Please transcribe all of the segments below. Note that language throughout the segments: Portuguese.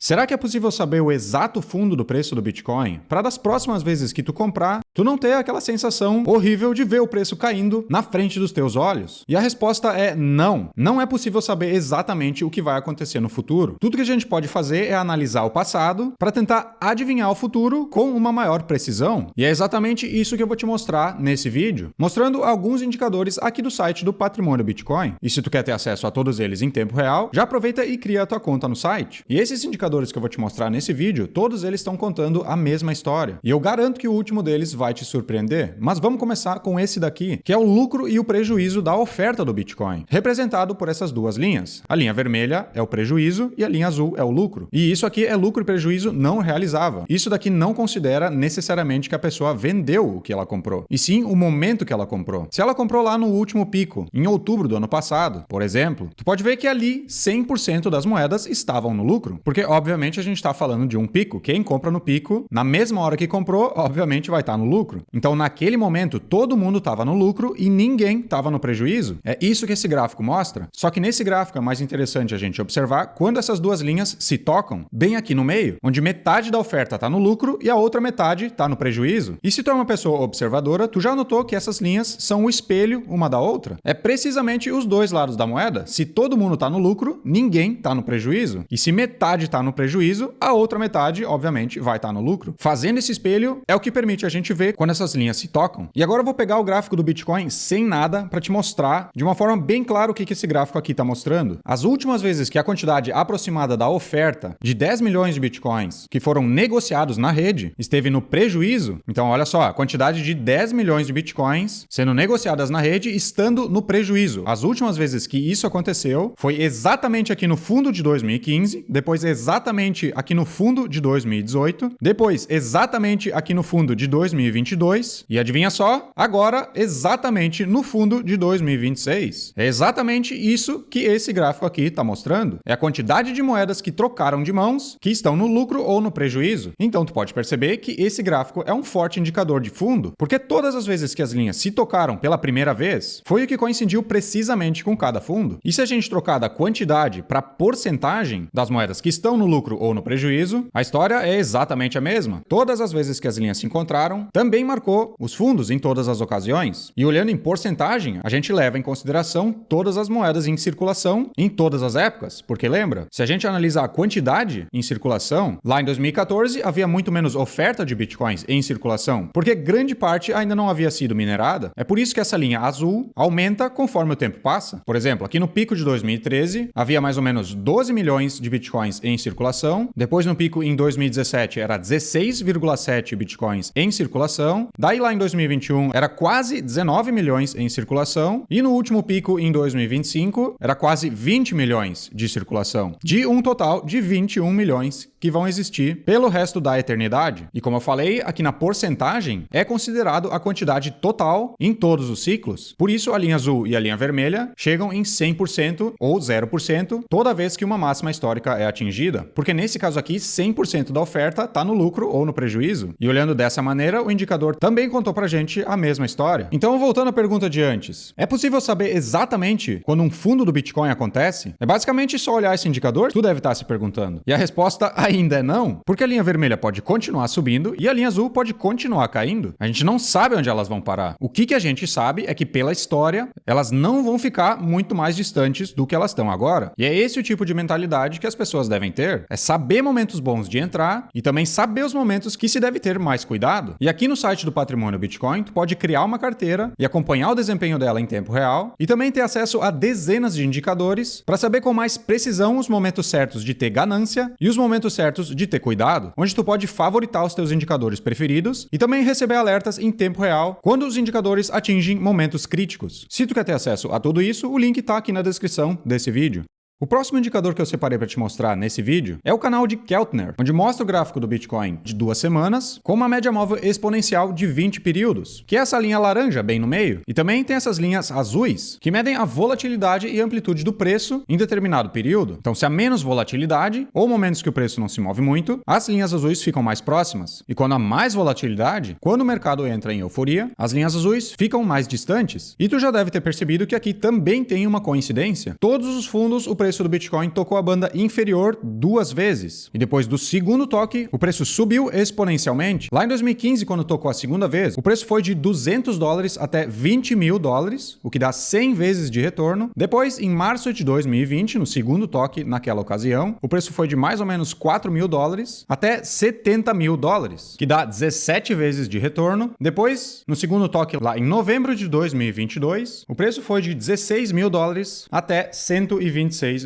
Será que é possível saber o exato fundo do preço do Bitcoin para das próximas vezes que tu comprar, tu não ter aquela sensação horrível de ver o preço caindo na frente dos teus olhos? E a resposta é não. Não é possível saber exatamente o que vai acontecer no futuro. Tudo que a gente pode fazer é analisar o passado para tentar adivinhar o futuro com uma maior precisão. E é exatamente isso que eu vou te mostrar nesse vídeo, mostrando alguns indicadores aqui do site do Patrimônio Bitcoin. E se tu quer ter acesso a todos eles em tempo real, já aproveita e cria a tua conta no site. E esses indicadores que eu vou te mostrar nesse vídeo, todos eles estão contando a mesma história. E eu garanto que o último deles vai te surpreender. Mas vamos começar com esse daqui, que é o lucro e o prejuízo da oferta do Bitcoin, representado por essas duas linhas. A linha vermelha é o prejuízo e a linha azul é o lucro. E isso aqui é lucro e prejuízo não realizável. Isso daqui não considera necessariamente que a pessoa vendeu o que ela comprou, e sim o momento que ela comprou. Se ela comprou lá no último pico, em outubro do ano passado, por exemplo, tu pode ver que ali 100% das moedas estavam no lucro, porque obviamente a gente está falando de um pico. Quem compra no pico, na mesma hora que comprou, obviamente vai estar no lucro. Então, naquele momento, todo mundo estava no lucro e ninguém estava no prejuízo. É isso que esse gráfico mostra. Só que nesse gráfico é mais interessante a gente observar quando essas duas linhas se tocam, bem aqui no meio, onde metade da oferta está no lucro e a outra metade está no prejuízo. E se tu é uma pessoa observadora, tu já notou que essas linhas são o espelho uma da outra? É precisamente os dois lados da moeda. Se todo mundo está no lucro, ninguém está no prejuízo. E se metade está no prejuízo, a outra metade, obviamente, vai estar no lucro. Fazendo esse espelho é o que permite a gente ver quando essas linhas se tocam. E agora eu vou pegar o gráfico do Bitcoin sem nada para te mostrar de uma forma bem clara o que esse gráfico aqui está mostrando. As últimas vezes que a quantidade aproximada da oferta de 10 milhões de Bitcoins que foram negociados na rede esteve no prejuízo, então olha só, a quantidade de 10 milhões de Bitcoins sendo negociadas na rede estando no prejuízo. As últimas vezes que isso aconteceu foi exatamente aqui no fundo de 2015, depois exatamente aqui no fundo de 2018, depois exatamente aqui no fundo de 2022 e adivinha só, agora exatamente no fundo de 2026. É exatamente isso que esse gráfico aqui está mostrando. É a quantidade de moedas que trocaram de mãos, que estão no lucro ou no prejuízo. Então tu pode perceber que esse gráfico é um forte indicador de fundo, porque todas as vezes que as linhas se tocaram pela primeira vez, foi o que coincidiu precisamente com cada fundo. E se a gente trocar da quantidade para porcentagem das moedas que estão no lucro ou no prejuízo, a história é exatamente a mesma. Todas as vezes que as linhas se encontraram, também marcou os fundos em todas as ocasiões. E olhando em porcentagem, a gente leva em consideração todas as moedas em circulação em todas as épocas. Porque lembra, se a gente analisar a quantidade em circulação, lá em 2014 havia muito menos oferta de Bitcoins em circulação, porque grande parte ainda não havia sido minerada. É por isso que essa linha azul aumenta conforme o tempo passa. Por exemplo, aqui no pico de 2013, havia mais ou menos 12 milhões de Bitcoins em circulação. Depois, no pico em 2017, era 16,7 Bitcoins em circulação. Daí, lá em 2021, era quase 19 milhões em circulação. E no último pico, em 2025, era quase 20 milhões de circulação. De um total de 21 milhões que vão existir pelo resto da eternidade. E como eu falei, aqui na porcentagem, é considerado a quantidade total em todos os ciclos. Por isso, a linha azul e a linha vermelha chegam em 100% ou 0% toda vez que uma máxima histórica é atingida. Porque nesse caso aqui, 100% da oferta está no lucro ou no prejuízo. E olhando dessa maneira, o indicador também contou pra gente a mesma história. Então, voltando à pergunta de antes, é possível saber exatamente quando um fundo do Bitcoin acontece? É basicamente só olhar esse indicador? Tu deve estar se perguntando. E a resposta ainda é não, porque a linha vermelha pode continuar subindo e a linha azul pode continuar caindo. A gente não sabe onde elas vão parar. O que a gente sabe é que pela história, elas não vão ficar muito mais distantes do que elas estão agora. E é esse o tipo de mentalidade que as pessoas devem ter. É saber momentos bons de entrar e também saber os momentos que se deve ter mais cuidado. E aqui no site do Patrimônio Bitcoin, tu pode criar uma carteira e acompanhar o desempenho dela em tempo real e também ter acesso a dezenas de indicadores para saber com mais precisão os momentos certos de ter ganância e os momentos certos de ter cuidado, onde tu pode favoritar os teus indicadores preferidos e também receber alertas em tempo real quando os indicadores atingem momentos críticos. Se tu quer ter acesso a tudo isso, o link está aqui na descrição desse vídeo. O próximo indicador que eu separei para te mostrar nesse vídeo é o canal de Keltner, onde mostra o gráfico do Bitcoin de 2 semanas com uma média móvel exponencial de 20 períodos, que é essa linha laranja bem no meio. E também tem essas linhas azuis, que medem a volatilidade e amplitude do preço em determinado período. Então, se há menos volatilidade, ou momentos que o preço não se move muito, as linhas azuis ficam mais próximas. E quando há mais volatilidade, quando o mercado entra em euforia, as linhas azuis ficam mais distantes. E tu já deve ter percebido que aqui também tem uma coincidência. Todos os fundos, o preço preço do Bitcoin tocou a banda inferior 2 vezes. E depois do segundo toque, o preço subiu exponencialmente. Lá em 2015, quando tocou a segunda vez, o preço foi de $200 até $20.000, o que dá 100 vezes de retorno. Depois, em março de 2020, no segundo toque, naquela ocasião, o preço foi de mais ou menos $4.000 até $70.000, que dá 17 vezes de retorno. Depois, no segundo toque, lá em novembro de 2022, o preço foi de $16.000 até $126.000,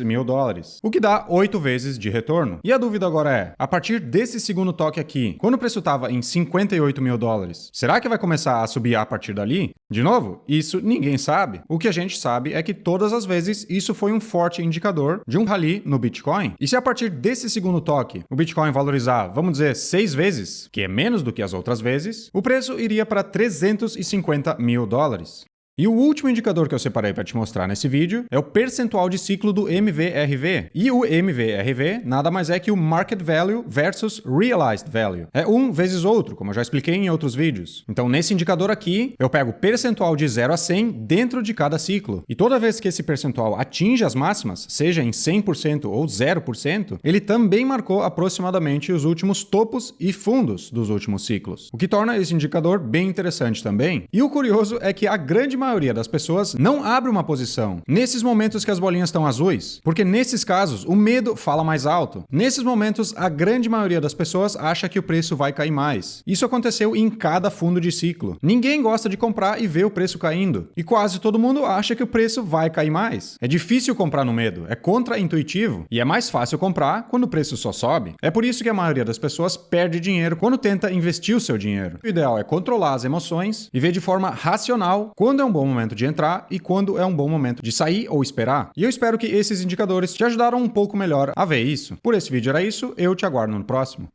o que dá 8 vezes de retorno. E a dúvida agora é, a partir desse segundo toque aqui, quando o preço estava em $58.000, será que vai começar a subir a partir dali? De novo, isso ninguém sabe. O que a gente sabe é que todas as vezes isso foi um forte indicador de um rally no Bitcoin. E se a partir desse segundo toque o Bitcoin valorizar, vamos dizer, 6 vezes, que é menos do que as outras vezes, o preço iria para $350.000. E o último indicador que eu separei para te mostrar nesse vídeo é o percentual de ciclo do MVRV. E o MVRV nada mais é que o Market Value versus Realized Value. É um vezes outro, como eu já expliquei em outros vídeos. Então, nesse indicador aqui, eu pego o percentual de 0 a 100 dentro de cada ciclo. E toda vez que esse percentual atinge as máximas, seja em 100% ou 0%, ele também marcou aproximadamente os últimos topos e fundos dos últimos ciclos. O que torna esse indicador bem interessante também. E o curioso é que a grande maioria das pessoas não abre uma posição nesses momentos que as bolinhas estão azuis, porque nesses casos o medo fala mais alto. Nesses momentos, a grande maioria das pessoas acha que o preço vai cair mais. Isso aconteceu em cada fundo de ciclo. Ninguém gosta de comprar e ver o preço caindo. E quase todo mundo acha que o preço vai cair mais. É difícil comprar no medo, é contra-intuitivo e é mais fácil comprar quando o preço só sobe. É por isso que a maioria das pessoas perde dinheiro quando tenta investir o seu dinheiro. O ideal é controlar as emoções e ver de forma racional quando é um bom momento de entrar e quando é um bom momento de sair ou esperar. E eu espero que esses indicadores te ajudaram um pouco melhor a ver isso. Por esse vídeo era isso, eu te aguardo no próximo.